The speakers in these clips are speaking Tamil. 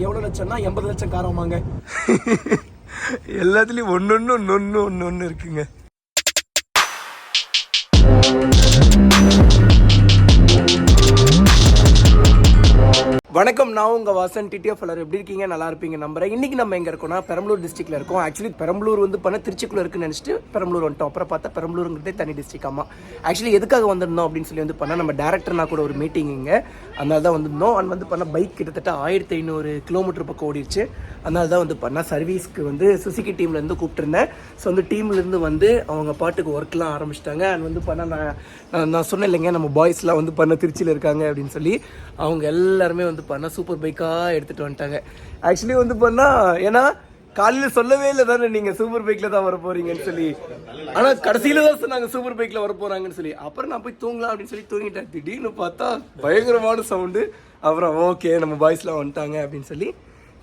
எவ்வளோ லட்சம்னா 80 லட்சம் காரமாங்க. எல்லாத்துலேயும் ஒன்று இருக்குங்க. வணக்கம், நான் உங்கள் வாசன். TTF எப்படி இருக்கீங்க? நல்லா இருப்பீங்க நம்புறேன். இன்றைக்கி நம்ம எங்கே இருக்கோம்னா பெரம்பலூர் டிஸ்ட்ரிக்ட்டில் இருக்கோம். ஆக்சுவலி பெரம்பலூர் பண்ண திருச்சிக்குள்ளே இருக்குன்னு நினச்சிட்டு பெரம்பலூர் வந்துட்டோம். அப்புறம் பார்த்தா பெரம்பலூருங்கிறதே தனி டிஸ்ட்ரிக். ஆமாம், ஆக்சுவலி எதுக்காக வந்திருந்தோம் அப்படின்னு சொல்லி பண்ணால் நம்ம டேரக்டர்னா கூட ஒரு மீட்டிங்க, அதனால தான் வந்திருந்தோம். அண்ட் பண்ணால் பைக் கிட்டத்தட்ட 1500 கிலோமீட்டர் பக்கம் ஓடிடுச்சு. அதனால தான் பண்ணால் சர்வீஸ்க்கு சுசுகி டீம்லேருந்து கூப்பிட்டுருந்தேன். ஸோ டீம்லேருந்து அவங்க பாட்டுக்கு ஒர்க்லாம் ஆரம்பிச்சிட்டாங்க. அண்ட் பண்ணால் நான் சொன்னேன் இல்லைங்க, நம்ம பாய்ஸ்லாம் பண்ண திருச்சியில் இருக்காங்க அப்படின்னு சொல்லி. அவங்க எல்லாருமே பண்ணால் சூப்பர் பைக்காக எடுத்துகிட்டு வந்துட்டாங்க. ஆக்சுவலி பண்ணால் ஏன்னா காலையில் சொல்லவே இல்லை தானே நீங்கள் சூப்பர் பைக்கில் தான் வர போகிறீங்கன்னு சொல்லி. ஆனால் கடைசியில் தான் சொன்னாங்க சூப்பர் பைக்கில் வர போகிறாங்கன்னு சொல்லி. அப்புறம் நான் போய் தூங்கலாம் அப்படின்னு சொல்லி தூங்கிட்டேன். திடீர்னு பார்த்தா பயங்கரமான சவுண்டு. அப்புறம் ஓகே நம்ம பாய்ஸ்லாம் வந்துட்டாங்க அப்படின்னு சொல்லி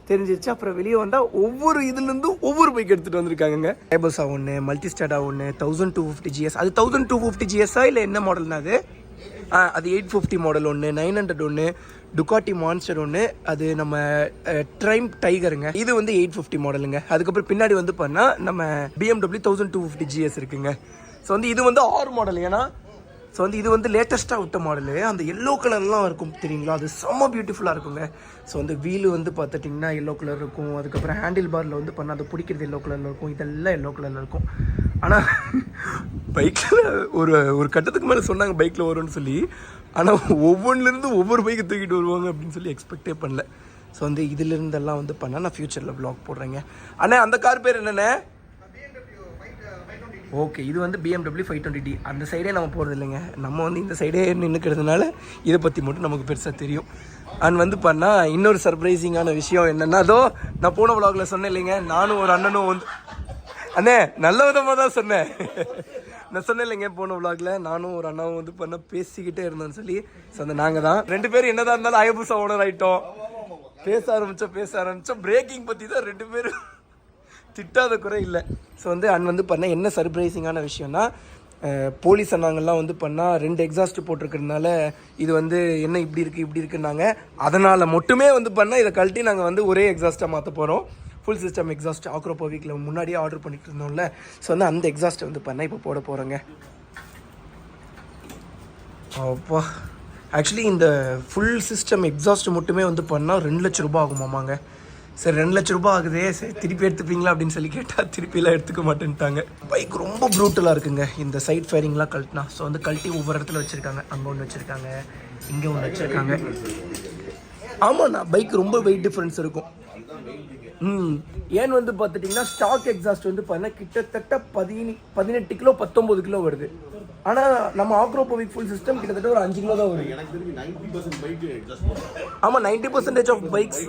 தெரிஞ்சிருச்சு. அப்புறம் வெளியே வந்தால் ஒவ்வொரு இதுலேருந்தும் ஒவ்வொரு பைக் எடுத்துகிட்டு வந்திருக்காங்க. ஹயாபுசா ஒன்று, மல்டிஸ்டாடா ஒன்று, 1250 GS. அது 1250 GS-ஆ இல்லை என்ன மாடல்னா அது 850 மாடல் ஒன்று, 900 ஒன்று, டுகாட்டி மான்ஸ்டர் ஒன்று, அது நம்ம ட்ரைம் டைகருங்க. இது 850 மாடலுங்க. அதுக்கப்புறம் பின்னாடி பண்ணால் நம்ம BMW 1250 GS இருக்குங்க. ஸோ இது 6 மாடல். ஏன்னா ஸோ இது லேட்டஸ்ட்டாக விட்ட மாடலு. அந்த எல்லோ கலர்லாம் இருக்கும் தெரியுங்களா, அது செம்ம பியூட்டிஃபுல்லாக இருக்குங்க. ஸோ வீலு பார்த்துட்டிங்கன்னா எல்லோ கலர் இருக்கும். அதுக்கப்புறம் ஹேண்டில் பாரில் பண்ணால் அது பிடிக்கிறது எல்லோ கலரில் இருக்கும். இதெல்லாம் எல்லோ கலரில் இருக்கும். ஆனால் பைக்கில் ஒரு கட்டத்துக்கு மேலே சொன்னாங்க பைக்கில் வரும்னு சொல்லி. ஆனால் ஒவ்வொன்றிலேருந்து ஒவ்வொரு பைக்கை தூக்கிட்டு வருவாங்க அப்படின்னு சொல்லி எக்ஸ்பெக்டே பண்ணல. ஸோ இதிலிருந்தெல்லாம் பண்ணால் நான் ஃப்யூச்சரில் வ்ளாக் போடுறேங்க. ஆனால் அந்த கார் பேர் என்னென்ன? ஓகே, இது BMW 520D. அந்த சைடே நம்ம போகிறது இல்லைங்க. நம்ம இந்த சைடே நின்றுக்கிறதுனால இதை பற்றி மட்டும் நமக்கு பெருசாக தெரியும். அண்ட் பண்ணால் இன்னொரு சர்ப்ரைசிங்கான விஷயம் என்னென்னா, அதோ நான் போன விலாகில் சொன்னேன் இல்லைங்க, நானும் ஒரு அண்ணனும் அண்ணே நல்ல விதமாக தான் சொன்னேன். நான் சொன்னேன் இல்லைங்க போன விலாகில் நானும் ஒரு அண்ணாவும் பண்ணால் பேசிக்கிட்டே இருந்தோன்னு சொல்லி. ஸோ நாங்கள் தான் 2 பேரும் என்னதான் இருந்தாலும் ஹயாபுசா ஓனர் ஆகிட்டோம். பேச ஆரம்பித்தோம். பிரேக்கிங் பற்றி தான் 2 பேரும் திட்டாத குறை இல்லை. ஸோ அண்ட் பண்ணால் என்ன சர்ப்ரைசிங்கான விஷயம்னா, போலீஸ் அண்ணாங்கள்லாம் பண்ணால் 2 எக்ஸாஸ்ட் போட்டிருக்கிறதுனால இது என்ன இப்படி இருக்குன்னாங்க. அதனால் மட்டுமே பண்ணால் இதை கழட்டி நாங்கள் ஒரே எக்ஸாஸ்ட்டாக மாற்ற போகிறோம். ஃபுல் சிஸ்டம் எக்ஸாஸ்ட் ஆக்ரோபோவிக்கில் முன்னாடியே ஆர்டர் பண்ணிட்டு இருந்தோம்ல. ஸோ அந்த எக்ஸாஸ்ட்டை பண்ணால் இப்போ போட போகிறோங்க. அப்பா, ஆக்சுவலி இந்த ஃபுல் சிஸ்டம் எக்ஸாஸ்ட் மட்டுமே பண்ணால் 2 லட்ச ரூபா ஆகுமாமாங்க. சரி 2 லட்ச ரூபா ஆகுதே, சரி திருப்பி எடுத்துப்பீங்களா அப்படின்னு சொல்லி கேட்டால் திருப்பிலாம் எடுத்துக்க மாட்டேன்ட்டாங்க. பைக் ரொம்ப ப்ரூட்டலாக இருக்குங்க. இந்த சைட் ஃபேரிங்லாம் கழட்டினா. ஸோ கழட்டி ஒவ்வொரு இடத்துல வச்சுருக்காங்க. அங்கே ஒன்று வச்சுருக்காங்க, இங்கே ஒன்று வச்சுருக்காங்க. ஆமாண்ணா, பைக் ரொம்ப வெயிட் டிஃப்ரென்ஸ் இருக்கும். ஏன் பார்த்துட்டிங்கன்னா ஸ்டாக் எக்ஸாஸ்ட் பண்ணால் கிட்டத்தட்ட 18 கிலோ 19 கிலோ வருது. ஆனால் நம்ம ஆக்ரோபோவிக் ஃபுல் சிஸ்டம் கிட்டத்தட்ட ஒரு 5 கிலோ தான் வருது. ஆமாம், 90% ஆஃப் பைக்ஸ்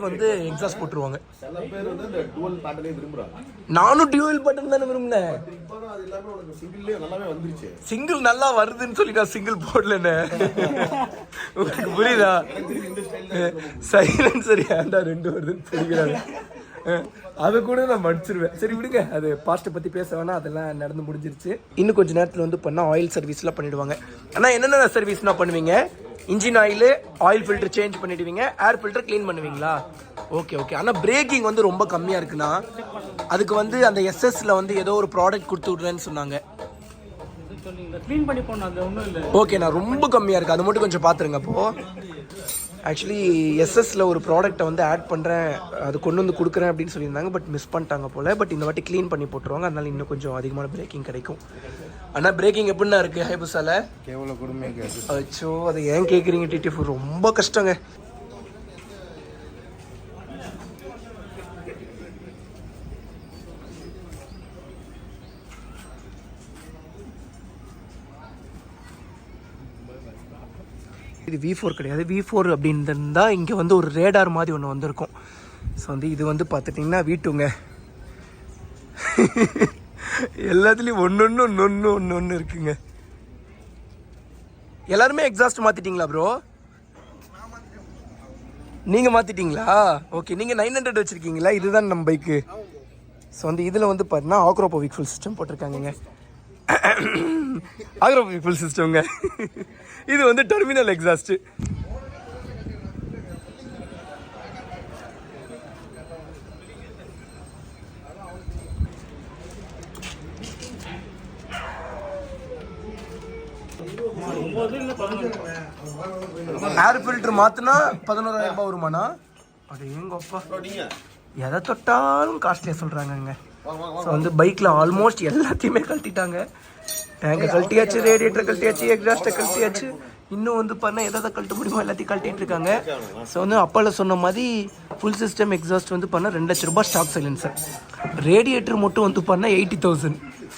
எக்ஸாஸ்ட் போட்டுருவாங்க. நானும் டியூவல் பட்டன் தானே விரும்பினேன். சிங்கிள் நல்லா வருதுன்னு சொல்லி நான் சிங்கிள் போடலண்ணே. உங்களுக்கு புரியுதா? சைலன்சர் ஏன்டா 2 வருதுன்னு தெரியாது. அதை கூட நான் மடிச்சிருவேன். சரி விடுங்க, அது பாஸ்ட்டை பற்றி பேச வேணாம், அதெல்லாம் நடந்து முடிஞ்சிருச்சு. இன்னும் கொஞ்சம் நேரத்தில் பண்ணால் ஆயில் சர்வீஸ்லாம் பண்ணிவிடுவாங்க. ஆனால் என்னென்ன சர்வீஸ்னால் பண்ணுவீங்க? இன்ஜின் ஆயில் ஃபில்டர் சேஞ்ச் பண்ணிவிடுவீங்க, ஏர் ஃபில்டர் க்ளீன் பண்ணுவீங்களா? ஓகே. ஆனால் பிரேக்கிங் ரொம்ப கம்மியாக இருக்குன்னா அதுக்கு அந்த எஸ்எஸ்ல ஏதோ ஒரு ப்ராடக்ட் கொடுத்து விட்றேன்னு சொன்னாங்க. ஓகே, நான் ரொம்ப கம்மியாக இருக்குது, அது மட்டும் கொஞ்சம் பார்த்துருங்க. அப்போது ஆக்சுவலி எஸ்எஸ்ல ஒரு ப்ராடக்ட்டை ஆட் பண்ணுறேன், அது கொண்டு கொடுக்குறேன் அப்படின்னு சொல்லியிருந்தாங்க. பட் மிஸ் பண்ணிட்டாங்க போல். பட் இந்த வாட்டி க்ளீன் பண்ணி போட்டுருவாங்க. அதனால இன்னும் கொஞ்சம் அதிகமான பிரேக்கிங் கிடைக்கும். ஆனால் பிரேக்கிங் எப்படின்னா இருக்குது ஹயாபுசால? எவ்வளோ கொடுமையாக அச்சோ, அதை ஏன் கேட்குறீங்க TTF? ரொம்ப கஷ்டங்க. இது V4 கிடையாது. V4 அப்படின்னு இருந்தால் இங்கே ஒரு ரேடார் மாதிரி ஒன்று வந்திருக்கும். ஸோ இது பார்த்துட்டிங்கன்னா V2ங்க. எல்லாத்துலேயும் ஒன்று இருக்குங்க. எல்லாருமே எக்ஸாஸ்ட் மாற்றிட்டீங்களா ப்ரோ? நீங்கள் மாற்றிட்டீங்களா? ஓகே, நீங்கள் 900 வச்சுருக்கீங்களா? இதுதான் நம்ம பைக்கு. ஸோ இதில் பார்த்தீங்கன்னா ஆக்ரோபோவிக் ஃபுல் சிஸ்டம் போட்டிருக்காங்கங்க. ஆக்ரோபோவிக் ஃபுல் சிஸ்டம்ங்க. இது டெர்மினல் எக்ஸாஸ்ட். ஏர் ஃபில்டர் மாற்றினா 11,000 ரூபாய் வருமாண்ணா? அது எங்கப்பா எதை தொட்டாலும் காஸ்ட்லியாக சொல்கிறாங்கங்க. ஸோ வந்து பைக்கில் ஆல்மோஸ்ட் எல்லாத்தையுமே கழட்டிட்டாங்க. டேங்கை கழட்டியாச்சு, ரேடியேட்டரை கழட்டியாச்சு, எக்ஸாஸ்ட்டை கழட்டியாச்சு, இன்னும் வந்து பண்ணால் எதை கழட்ட முடியுமோ எல்லாத்தையும் கழட்டிட்டு இருக்காங்க. ஸோ வந்து அப்பாவில் சொன்ன மாதிரி ஃபுல் சிஸ்டம் எக்ஸாஸ்ட் வந்து பண்ணால் 2 லட்ச ரூபாய் ஸ்டாக் சைலன்சர். ரேடியேட்டர் மட்டும் வந்து பண்ணால் 80,000.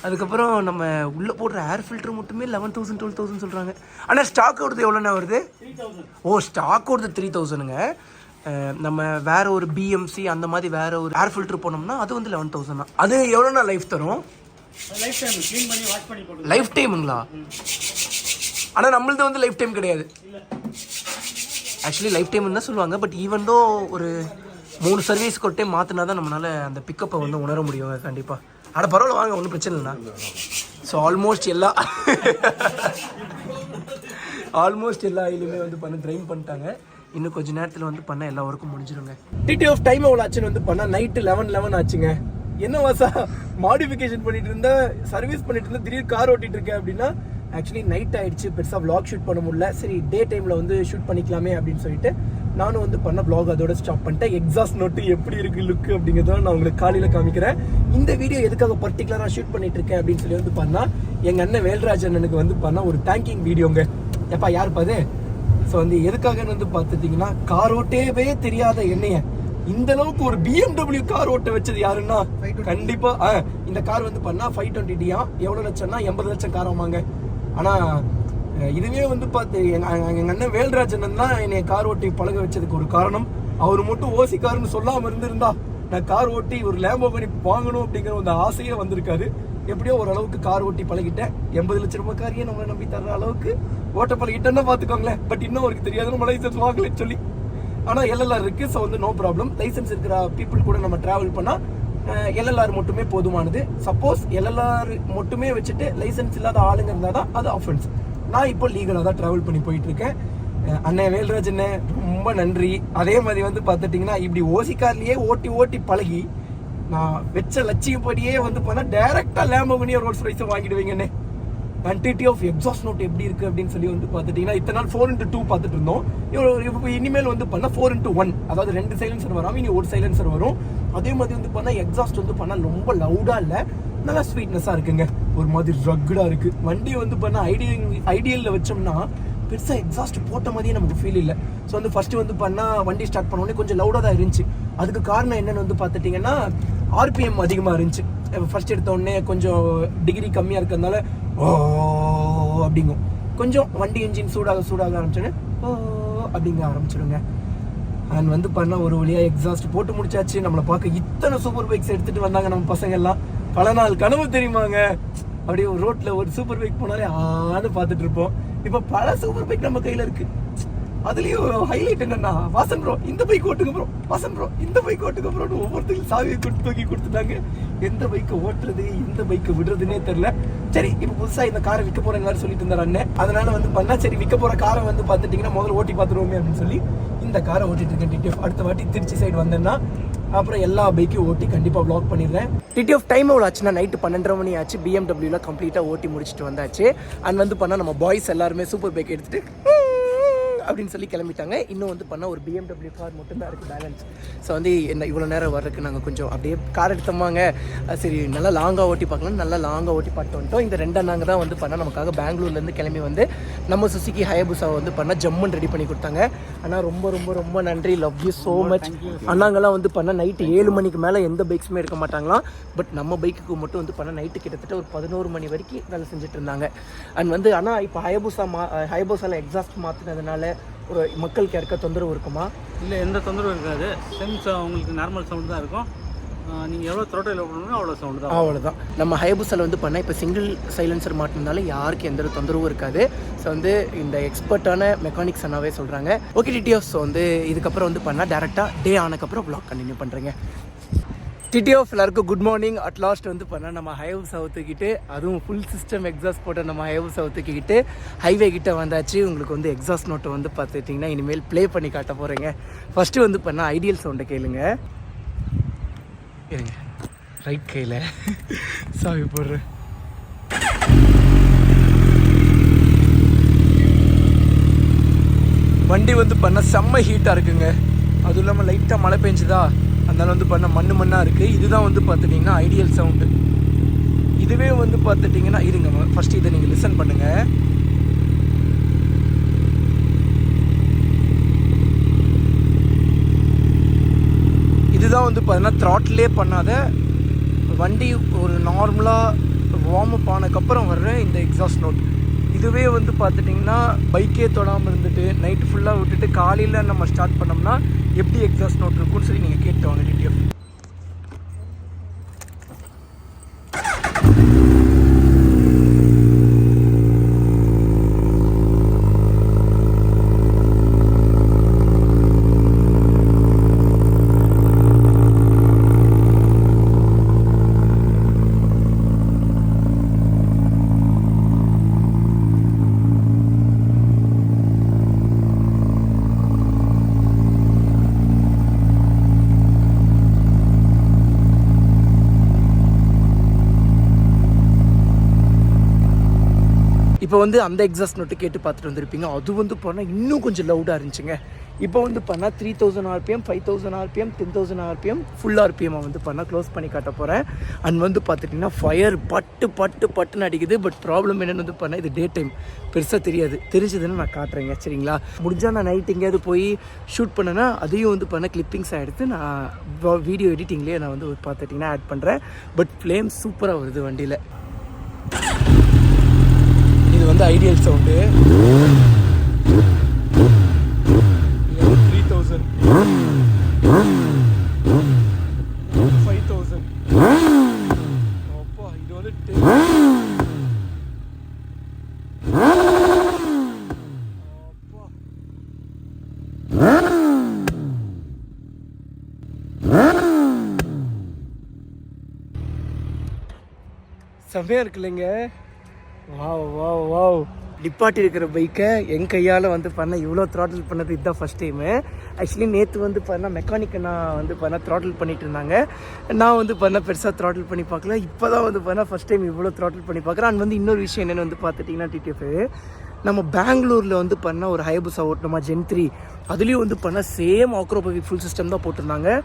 அதுக்கப்புறம் நம்ம உள்ளே போடுற ஏர் ஃபில்டர் மட்டுமே 11,000 12,000 சொல்கிறாங்க. ஆனால் ஸ்டாக் ஓடுறது எவ்வளோண்ணா வருது? ஓ, ஸ்டாக் ஓடுறது 3,000ங்க. நம்ம வேறு ஒரு பிஎம்சி அந்த மாதிரி வேறு ஒரு ஏர் ஃபில்டர் போனோம்னா அது வந்து 11,000 தான். அது எவ்வளோண்ணா லைஃப் தரும்? லைஃப் டைமுங்களா? ஆனால் நம்மளது வந்து லைஃப் டைம் கிடையாது. ஆக்சுவலி லைஃப் டைம்னு தான் சொல்லுவாங்க. பட் ஈவன் தோ ஒரு 3 சர்வீஸ் கொட்டே மாற்றினா தான் நம்மளால் அந்த பிக்கப்பை வந்து உணர முடியுங்க கண்டிப்பாக. ஆனால் பரவாயில்ல, வாங்க, ஒன்றும் பிரச்சனை இல்லைண்ணா. ஸோ ஆல்மோஸ்ட் எல்லா ஆயிலுமே வந்து பண்ண ட்ரைன் பண்ணிட்டாங்க. இன்னும் கொஞ்சம் நேரத்தில் வந்து பண்ண எல்லா ஒர்க்கும் முடிஞ்சிருங்க. TTF டைம் எவ்வளோ ஆச்சுன்னு வந்து பண்ணால் நைட்டு 11 ஆச்சுங்க. என்ன வாசா மாடிஃபிகேஷன் பண்ணிட்டு இருந்தா, சர்வீஸ் பண்ணிட்டு இருந்தா, திடீர் கார் ஓட்டிட்டு இருக்கேன் அப்படின்னா ஆக்சுவலி நைட் ஆயிடுச்சு, பெருசாக vlog ஷூட் பண்ண முடியல. சரி டே டைமில் வந்து ஷூட் பண்ணிக்கலாமே அப்படின்னு சொல்லிட்டு நானும் வந்து பண்ண vlog அதோட ஸ்டாப் பண்ணிட்டேன். எக்ஸாஸ்ட் நோட்டு எப்படி இருக்குது லுக்கு அப்படிங்கிறத நான் உங்களுக்கு காலையில் காமிக்கிறேன். இந்த வீடியோ எதுக்காக பர்டிகுலராக ஷூட் பண்ணிட்டு இருக்கேன் அப்படின்னு சொல்லி வந்து பண்ணால் எங்கள் அண்ணன் வேல்ராஜ் அண்ணனுக்கு வந்து பண்ணால் ஒரு தேங்கிங் வீடியோங்க. எப்பா யார் பாது? ஸோ வந்து எதுக்காகன்னு வந்து பார்த்துட்டிங்கன்னா, கார் ஓட்டவே தெரியாத என்னைய இந்த அளவுக்கு ஒரு BMW கார் ஓட்ட வச்சது யாருன்னா கண்டிப்பாக இந்த கார் வந்து பண்ணால் 520D எவ்வளோ லட்சம்னா 80 லட்சம் கார் ஆமாங்க. ஆனால் இதுவே வந்து பார்த்து எங்கள் அண்ணன் வேல்ராஜ் அண்ணன் தான் என்னை கார் ஓட்டி பழக வச்சதுக்கு ஒரு காரணம். அவர் மட்டும் ஓசி கார்னு சொல்லாமல் இருந்திருந்தா நான் கார் ஓட்டி ஒரு லேம்போகினி வாங்கணும் அப்படிங்கிற ஒரு ஆசையே வந்திருக்காரு. எப்படியோ ஓரளவுக்கு கார் ஓட்டி பழகிட்டேன். 80 லட்ச ரூபாய் காரையே நம்மளை நம்பி தர்ற அளவுக்கு ஓட்ட பழகிட்டேன்னா பார்த்துக்கோங்களேன். பட் இன்னும் அவருக்கு தெரியாது நம்ம லைசன்ஸ் வாங்கலன்னு சொல்லி. ஆனால் LLR இருக்குது. ஸோ வந்து நோ ப்ராப்ளம். லைசன்ஸ் இருக்கிற பீப்புள் கூட நம்ம ட்ராவல் பண்ணால் LLR மட்டுமே போதுமானது. சப்போஸ் LLR மட்டுமே வச்சுட்டு லைசன்ஸ் இல்லாத ஆளுங்க இருந்தால் தான் அது ஆஃபென்ஸ். நான் இப்போ லீகலாக தான் ட்ராவல் பண்ணி போயிட்டுருக்கேன். அண்ணன் வேல்ராஜ் அண்ணன் ரொம்ப நன்றி. அதே மாதிரி வந்து பார்த்துட்டிங்கன்னா இப்படி ஓசி கார்லேயே ஓட்டி பழகி நான் வச்ச லட்சியப்படியே வந்து பண்ணால் டேரெக்டாக லேம்போகினியோ ரோல்ஸ் ரைஸும் வாங்கிடுவீங்கண்ணே. குவான்டிட்டி ஆஃப் எக்ஸாஸ்ட் நோட் எப்படி இருக்குது அப்படின்னு சொல்லி வந்து பார்த்துட்டிங்கன்னா, இத்தனை நாள் 4x2 பார்த்துட்டு இருந்தோம். இப்போ இனிமேல் வந்து பண்ணால் 4x1, அதாவது 2 சைலன்சர் வராமல் இனி ஒரு சைலன்சர் வரும். அதே மாதிரி வந்து பண்ணால் எக்ஸாஸ்ட் வந்து பண்ணால் ரொம்ப லவுடாக இல்லை, நல்லா ஸ்வீட்னஸாக இருக்குங்க. ஒரு மாதிரி ரக்குடாக இருக்குது. வண்டியை வந்து பண்ணால் ஐடியலில் வச்சோம்னா பெருசாக எக்ஸாஸ்ட் போட்ட மாதிரியே நமக்கு ஃபீல் இல்லை. ஸோ வந்து ஃபஸ்ட்டு வந்து பண்ணால் வண்டி ஸ்டார்ட் பண்ணோடனே கொஞ்சம் லவுடாக தான் இருந்துச்சு. அதுக்கு காரணம் என்னென்னு வந்து பார்த்துட்டிங்கன்னா, RPM அதிகமாக இருந்துச்சு. ஃபஸ்ட் எடுத்தோடனே கொஞ்சம் டிகிரி கம்மியாக இருக்கிறதுனால ஓ அப்படிங்கும். கொஞ்சம் வண்டி இன்ஜின் சூடாக ஆரம்பிச்சோன்னே ஓ அப்படிங்க ஆரம்பிச்சிடுங்க. அண்ட் வந்து பண்ணால் ஒரு வழியாக எக்ஸாஸ்ட் போட்டு முடிச்சாச்சு. நம்மளை பார்க்க இத்தனை சூப்பர் பைக்ஸ் எடுத்துகிட்டு வந்தாங்க நம்ம பசங்க எல்லாம். பல நாள் கனவு தெரியுமாங்க. அப்படியே ஒரு ரோட்டில் ஒரு சூப்பர் பைக் போனாலே பார்த்துட்டு இருப்போம். இப்போ பல சூப்பர் பைக் நம்ம கையில் இருக்குது. அதுலேயும் ஹைலைட் என்னன்னா, வாசன் ப்ரோ இந்த பைக் ஓட்டுங்க ப்ரோ, வாசன் ப்ரோ இந்த பைக் ஓட்டுங்க ப்ரோன்னு ஒவ்வொருத்தருக்கு சாவியை தூக்கி கொடுத்துட்டாங்க. எந்த பைக்கை ஓட்டுறது எந்த பைக்கை விடுறதுன்னே தெரில. சரி, இப்போ புதுசாக இந்த காரை விற்க போகிற மாதிரி சொல்லிட்டு இருந்தார் அண்ணன். அதனால வந்து பண்ணால் சரி விற்க போகிற காரை வந்து பார்த்துட்டிங்கன்னா முதல்ல ஓட்டி பார்த்துருவோமே அப்படின்னு சொல்லி இந்த காரை ஓட்டிட்டு இருக்கேன். TTF அடுத்த வாட்டி திருச்சி சைடு வந்தேன்னா அப்புறம் எல்லா பைக்கையும் ஓட்டி கண்டிப்பாக வ்ளாக் பண்ணிடுறேன். TTF டைம் எவ்வளோ ஆச்சுன்னா நைட்டு 12:30 மணி ஆச்சு. BMWல கம்ப்ளீட்டாக ஓட்டி முடிச்சுட்டு வந்தாச்சு. அண்ட் வந்து பண்ணால் நம்ம பாய்ஸ் எல்லாருமே சூப்பர் பைக் எடுத்துகிட்டு அப்படின்னு சொல்லி கிளம்பிட்டாங்க. இன்னும் வந்து பண்ணால் ஒரு BMW கார் மட்டும்தான் இருக்குது பேலன்ஸ். ஸோ வந்து என்ன இவ்வளோ நேரம் வர்றதுக்கு நாங்கள் கொஞ்சம் அப்படியே கார் எடுத்தோமாங்க. சரி நல்லா லாங்காக ஓட்டி பார்க்கலாம், நல்லா லாங்காக ஓட்டி பார்த்து வந்துட்டோம். இந்த 2 அண்ணாங்க தான் வந்து பண்ணால் நமக்காக பெங்களூர்லேருந்து கிளம்பி வந்து நம்ம சுசுகி ஹயபுசாவை வந்து பண்ணால் ஜம்முன்னு ரெடி பண்ணி கொடுத்தாங்க. ஆனால் ரொம்ப ரொம்ப ரொம்ப நன்றி, லவ் யூ ஸோ மச். அண்ணாங்கெல்லாம் வந்து பண்ணால் நைட்டு 7 மணிக்கு மேலே எந்த பைக்ஸுமே எடுக்க மாட்டாங்களாம். பட் நம்ம பைக்குக்கு மட்டும் வந்து பண்ணால் நைட்டு கிட்டத்தட்ட ஒரு 11 மணி வரைக்கும் வேலை செஞ்சுட்டு இருந்தாங்க. அண்ட் வந்து ஆனால் இப்போ ஹயபுசாவில் எக்ஸாஸ்ட் மாற்றினதுனால ஒரு மக்களுக்கு யாருக்க தொந்தரவு இருக்குமா? இல்லை, எந்த தொந்தரவும் இருக்காது. சென்ஸ் அவங்களுக்கு நார்மல் சவுண்டு தான் இருக்கும். நீங்கள் எவ்வளோ த்ரோட்டில் பண்ணணும் அவ்வளோ சவுண்டு தான். அவ்வளோதான். நம்ம ஹயபுசாவில் வந்து பண்ணால் இப்போ சிங்கிள் சைலன்சர் மாட்டினால யாருக்கு எந்த ஒரு தொந்தரவும் இருக்காது. ஸோ வந்து இந்த எக்ஸ்பர்ட்டான மெக்கானிக்ஸ் அண்ணாவே சொல்கிறாங்க. ஓகே TTF, ஸோ வந்து இதுக்கப்புறம் வந்து பண்ணால் டேரெக்டாக டே ஆனதுக்கப்புறம் வ்ளாக் கண்டினியூ பண்ணுறேங்க. TTF எல்லாருக்கும் குட் மார்னிங். அட் லாஸ்ட் வந்து பண்ணால் நம்ம ஹயபுசாவை தூக்கிட்டு, அதுவும் ஃபுல் சிஸ்டம் எக்ஸாஸ்ட் போட்ட நம்ம ஹயபுசாவை தூக்கிக்கிட்டு ஹைவே கிட்ட வந்தாச்சு. உங்களுக்கு வந்து எக்ஸாஸ்ட் நோட்டை வந்து பார்த்துட்டிங்கன்னா இனிமேல் ப்ளே பண்ணி காட்ட போகிறேங்க. ஃபஸ்ட்டு வந்து பண்ணால் ஐடியல் சவுண்டை கேளுங்க. இருங்க, ரைட் கையில் சாவி போடுறேன். வண்டி வந்து பண்ண செம்ம ஹீட்டாக இருக்குங்க. அதுவும் இல்லாமல் லைட்டாக மழை பெஞ்சுதா, அதனால வந்து பண்ண மண்ணாக இருக்குது. இதுதான் வந்து பார்த்துட்டிங்கன்னா ஐடியல் சவுண்டு. இதுவே வந்து பார்த்துட்டிங்கன்னா இருங்க ஃபஸ்ட்டு இதை நீங்கள் லிசன் பண்ணுங்கள். இதுதான் வந்து பார்த்தீங்கன்னா த்ராட்டிலே பண்ணாத வண்டி ஒரு நார்மலாக வார்ம் அப் ஆனதுக்கப்புறம் வர்ற இந்த எக்ஸாஸ்ட் நோட். இதுவே வந்து பார்த்துட்டிங்கன்னா பைக்கே தொடாமல் இருந்துட்டு நைட்டு ஃபுல்லாக விட்டுட்டு காலையில் நம்ம ஸ்டார்ட் பண்ணோம்னா எப்படி எக்ஸாஸ்ட் நோட் இருக்குன்னு சொல்லி நீங்கள் கேட்டு வாங்க டிடிஎஃப். இப்போ வந்து அந்த எக்ஸாஸ்ட் நோட்டு கேட்டு பார்த்துட்டு வந்திருப்பீங்க. அது வந்து பண்ணால் இன்னும் கொஞ்சம் லவுடாக இருந்துச்சுங்க. இப்போ வந்து பண்ணால் 3000 RPM, 5000 RPM, 10000 RPM, full RPM வந்து பண்ணால் க்ளோஸ் பண்ணி காட்ட போகிறேன். அண்ட் வந்து பார்த்துட்டிங்கன்னா ஃபயர் பட்டுன்னு அடிக்குது. பட் ப்ராப்ளம் என்னென்னு வந்து பண்ணால் இது டே டைம் பெருசாக தெரிஞ்சதுன்னு நான் காட்டுறேங்க. சரிங்களா? முடிஞ்சால் நான் நைட் எங்கேயாவது போய் ஷூட் பண்ணேன்னா அதையும் வந்து பண்ண கிளிப்பிங்ஸாக எடுத்து நான் வீடியோ எடிட்டிங்லேயே நான் வந்து பார்த்துட்டிங்கன்னா ஆட் பண்ணுறேன். பட் ஃப்ளேம் சூப்பராக வருது வண்டியில். இது வந்து ஐடியல் சவுண்டு. 3000, 5000. அப்பா இது வந்து செம்மையாக இருக்கு இல்லைங்க? வாவ் நிப்பாட்டி இருக்கிற பைக்கை என் கையால் வந்து பண்ண இவ்வளோ த்ராட்டில் பண்ணது இதுதான் ஃபஸ்ட் டைமு. ஆக்சுவலி நேற்று வந்து பண்ண மெக்கானிக்கை நான் வந்து பண்ண த்ராட்டில் பண்ணிகிட்டு இருந்தாங்க. நான் வந்து பண்ண பெருசாக த்ராட்டில் பண்ணி பார்க்கல. இப்போ தான் வந்து பண்ண ஃபஸ்ட் டைம் இவ்வளோ த்ராட்டில் பண்ணி பார்க்குறேன். அண்ட் வந்து இன்னொரு விஷயம் என்னென்னு வந்து பார்த்துட்டிங்கன்னா டிடிஎஃப், நம்ம பெங்களூரில் வந்து பண்ண ஒரு ஹயபுசா ஓட்டணுமா Gen 3, அதுலேயும் வந்து பண்ண சேம் akropovic ஃபுல் சிஸ்டம் தான் போட்டிருந்தாங்க.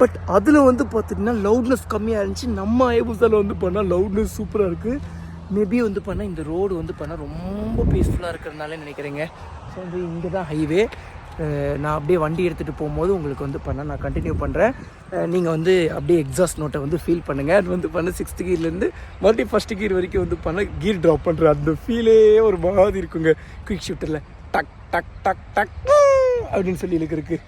பட் அதில் வந்து பார்த்துட்டிங்கன்னா லவுட்னஸ் கம்மியாக இருந்துச்சு. நம்ம ஹயபுசாவில் வந்து பண்ணால் லவுட்னஸ் சூப்பராக இருக்குது. மேபி வந்து பண்ணால் இந்த ரோடு வந்து பண்ணால் ரொம்ப பீஸ்ஃபுல்லாக இருக்கிறதுனால நினைக்கிறேங்க. ஸோ வந்து இங்கே தான் ஹைவே. நான் அப்படியே வண்டி எடுத்துகிட்டு போகும்போது உங்களுக்கு வந்து பண்ணால் நான் கண்டினியூ பண்ணுறேன். நீங்கள் வந்து அப்படியே எக்ஸாஸ்ட் நோட்டை வந்து ஃபீல் பண்ணுங்கள். அது வந்து பண்ண 6th கீர்லேருந்து மறுபடியும் 1st கீர் வரைக்கும் வந்து பண்ண கீர் ட்ராப் பண்ணுற அந்த ஃபீலே ஒரு மாதிரி இருக்குங்க. குயிக் ஷிஃப்டரில் டக் டக் டக் டக் அப்படின்னு சொல்லி இருக்கு.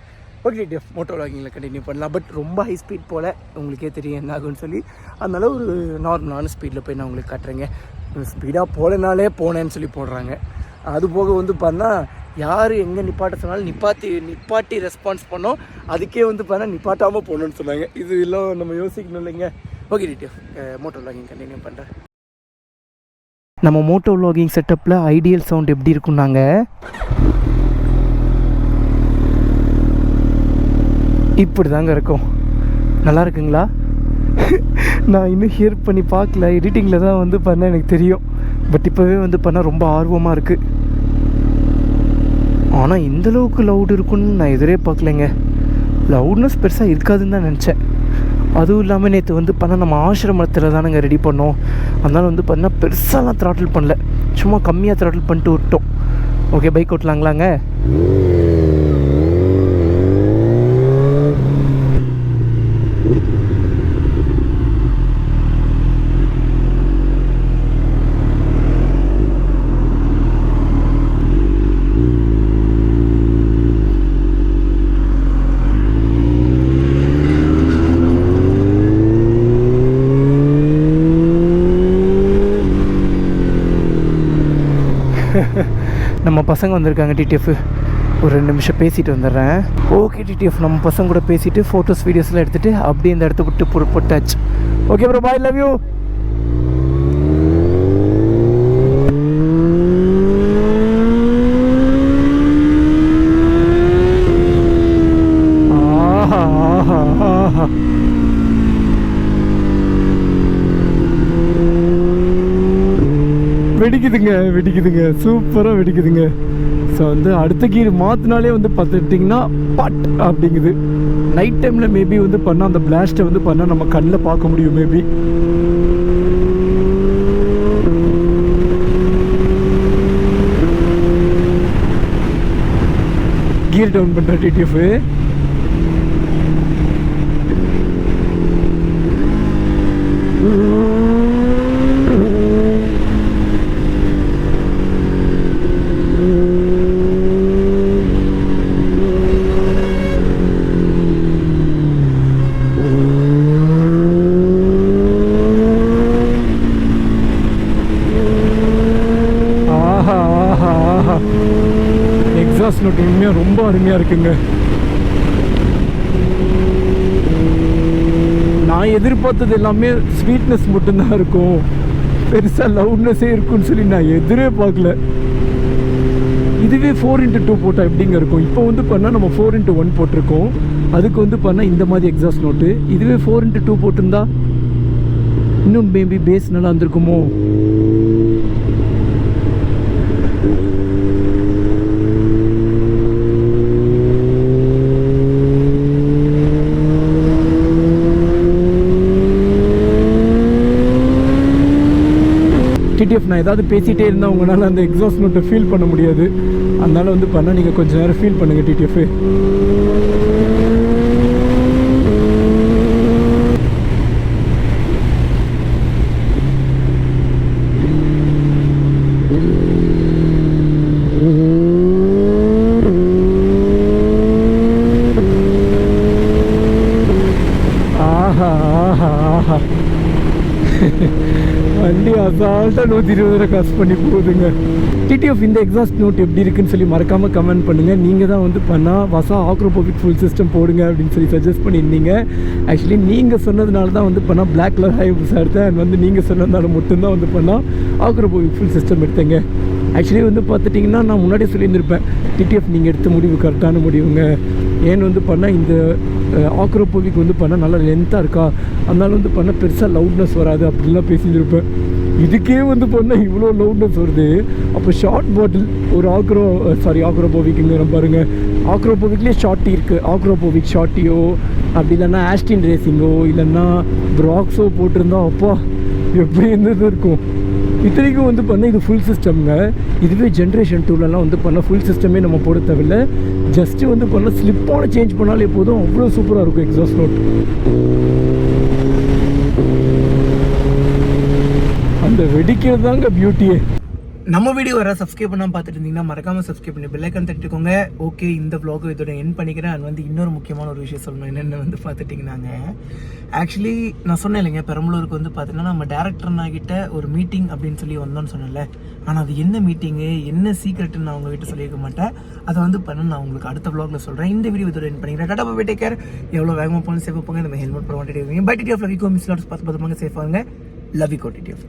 ஓகே டிடிஎஃப் மோட்டோ விளாகிங்கில் கண்டினியூ பண்ணலாம். பட் ரொம்ப ஹை ஸ்பீட் போல் உங்களுக்கே தெரியும் என்ன ஆகுன்னு சொல்லி, அதனால ஒரு நார்மலான ஸ்பீடில் போய் நான் உங்களுக்கு காட்டுறேங்க. ஸ்பீடாக போகலனாலே போனேன்னு சொல்லி போடுறாங்க. அது போக வந்து பண்ணால் யார் எங்கே நிப்பாட்ட சொன்னாலும் நிப்பாட்டி ரெஸ்பான்ஸ் பண்ணோம். அதுக்கே வந்து பண்ணால் நிப்பாட்டாமல் போகணுன்னு சொன்னாங்க. இது எல்லாம் நம்ம யோசிக்கணும் இல்லைங்க. Okay TTF moto vlogging continue பண்ணுறேன். நம்ம மோட்டோ விளாகிங் செட்டப்பில் ஐடியல் சவுண்ட் எப்படி இருக்குன்னாங்க. இப்படி தாங்க இருக்கும். நல்லா இருக்குங்களா? நான் இன்னும் ஹியர் பண்ணி பார்க்கல, எடிட்டிங்கில் தான் வந்து பண்ண எனக்கு தெரியும். பட் இப்போவே வந்து பண்ண ரொம்ப ஆர்வமாக இருக்குது. ஆனால் இந்தளவுக்கு லவுட் இருக்குன்னு நான் எதிரே பார்க்கலைங்க. லவுட்னஸ் பெருசாக இருக்காதுன்னு தான் நினச்சேன். அதுவும் இல்லாமல் நேற்று வந்து பண்ண நம்ம ஆசிரமத்தில் தானேங்க ரெடி பண்ணோம். அதனால் வந்து பண்ணால் பெருசாலாம் த்ராட்டில் பண்ணல, சும்மா கம்மியாக த்ராட்டில் பண்ணிட்டு விட்டோம். ஓகே பைக் ஓட்டலாங்களாங்க? நம்ம பசங்க வந்திருக்காங்க டிடிஎஃப். ஒரு 2 நிமிஷம் பேசிட்டு வந்துடுறேன். ஓகே டிடிஎஃப், நம்ம பசங்க கூட பேசிட்டு ஃபோட்டோஸ் வீடியோஸ்லாம் எடுத்துகிட்டு அப்படியே இந்த இடத்த விட்டு புறப்பட்டாச்சு. Okay bro, bye, love you. வெடிக்குதுங்க, சூப்பராக வெடிக்குதுங்க. ஸோ வந்து அடுத்த கீர் மாற்றினாலே வந்து பார்த்துட்டிங்கன்னா பட் அப்படிங்குது. நைட் டைமில் மேபி வந்து பண்ணால் அந்த பிளாஸ்ட்டை வந்து பண்ணால் நம்ம கண்ணில் பார்க்க முடியும் மேபி. கியர் டவுன் பண்ணுற TTF. எக்ஸாஸ்ட் நோட் உண்மையாக ரொம்ப அருமையாக இருக்குங்க. நான் எதிர்பார்த்தது எல்லாமே ஸ்வீட்னஸ் மட்டும்தான் இருக்கும், பெருசாக லவுட்னஸே இருக்குன்னு சொல்லி நான் எதிரே பார்க்கல. இதுவே 4x2 போட்டால் எப்படிங்க இருக்கும்? இப்போ வந்து பண்ணால் நம்ம 4x1 போட்டிருக்கோம், அதுக்கு வந்து பண்ணால் இந்த மாதிரி எக்ஸாஸ்ட் நோட்டு. இதுவே 4x2 போட்டிருந்தா இன்னும் மேபி பேஸ் நல்லா இருந்திருக்குமோ? TTF நான் ஏதாவது பேசிகிட்டே இருந்தால் உங்களால் அந்த எக்ஸாஸ்ட் நோட்டை ஃபீல் பண்ண முடியாது. அதனால் வந்து பண்ணால் நீங்கள் கொஞ்சம் நேரம் ஃபீல் பண்ணுங்கள் TTF. ஆஹா ஆஹா ஆஹா வண்டி அசால்ட்டாக 120 காசு பண்ணி போகுதுங்க. TTF இந்த எக்ஸாஸ்ட் நோட் எப்படி இருக்குன்னு சொல்லி மறக்காமல் கமெண்ட் பண்ணுங்கள். நீங்கள் தான் வந்து பண்ணால் வசா ஆக்ரோபோவிக் ஃபுல் சிஸ்டம் போடுங்க அப்படின்னு சொல்லி சஜஸ்ட் பண்ணியிருந்தீங்க. ஆக்சுவலி நீங்கள் சொன்னதுனால தான் வந்து பண்ணால் பிளாக் கலர் ஹயாபுசா எடுத்தேன். அண்ட் வந்து நீங்கள் சொன்னதுனால மட்டும்தான் வந்து பண்ணால் ஆக்ரோபோவிக் ஃபுல் சிஸ்டம் எடுத்தேங்க. ஆக்சுவலி வந்து பார்த்துட்டிங்கன்னா நான் முன்னாடியே சொல்லியிருந்திருப்பேன், TTF நீங்கள் எடுத்த முடிவு கரெக்டான முடிவுங்க. ஏன்னு வந்து பண்ணால் இந்த ஆக்ரோபோவிக் வந்து பண்ணால் நல்லா லென்த்தாக இருக்கா, அதனால வந்து பண்ணால் பெருசாக லவுட்னஸ் வராது அப்படின்லாம் பேசியிருப்பேன். இதுக்கே வந்து பண்ணால் இவ்வளோ லவுட்னஸ் வருது. அப்போ ஷார்ட் பாட்டில் ஒரு ஆக்ரோபோவிக்குங்கிற பாருங்கள். ஆக்ரோபோவிக்லேயே ஷார்ட்டி இருக்குது. ஆக்ரோபோவிக் ஷார்ட்டியோ அப்படி இல்லைன்னா ஆஸ்டின் ரேசிங்கோ இல்லைன்னா ப்ராக்ஸோ போட்டிருந்தா அப்பா எப்படி இருந்தது இருக்கும். இத்தனைக்கும் வந்து பண்ண இது ஃபுல் சிஸ்டம்ங்க. இதுவே ஜென்ரேஷன் 2லலாம் வந்து பண்ண ஃபுல் சிஸ்டமே நம்ம போட தேவையில்லை. ஜஸ்ட்டு வந்து பண்ண ஸ்லிப்பான சேஞ்ச் பண்ணாலே போதும், அவ்வளோ சூப்பராக இருக்கும் எக்ஸாஸ்ட் நோட். அந்த வெடிக்கிறது தாங்க பியூட்டியே. நம்ம வீடியோ வர சப்ஸ்கிரைப் பண்ணாமல் பார்த்துட்டு இருந்தீங்கன்னா மறக்காமல் சப்ஸ்கிரைப் பண்ணி பெல் ஐக்கான் தட்டிக்கோங்க. ஓகே, இந்த vlog இதோட என் பண்ணிக்கிறேன். அது வந்து இன்னொரு முக்கியமான ஒரு விஷயம் சொல்லணும். என்னென்ன வந்து பார்த்துட்டிங்கன்னாங்க, ஆக்சுவலி நான் சொன்னேன் இல்லைங்க, பெரம்பலூருக்கு வந்து பார்த்தீங்கன்னா நம்ம டேரக்டர்னாகிட்ட ஒரு மீட்டிங் அப்படின்னு சொல்லி வந்தோன்னு சொன்னேன்ல. ஆனால் அது என்ன மீட்டிங்கு, என்ன சீக்ரெட்டுன்னு நான் உங்ககிட்ட சொல்லியிருக்க மாட்டேன். அதை வந்து பண்ண நான் உங்களுக்கு அடுத்த vlogல சொல்கிறேன். இந்த வீடியோ இதோட என் பண்ணிக்கிறேன். Tata bye, take care. எவ்வளோ வேகமாக போகணும் சேஃபாக போங்க. இந்த ஹெல்மெட் போட மாட்டேங்க. Bye TTF love you. Miss lots பார்த்து சேஃபாங்க. Love you TTF.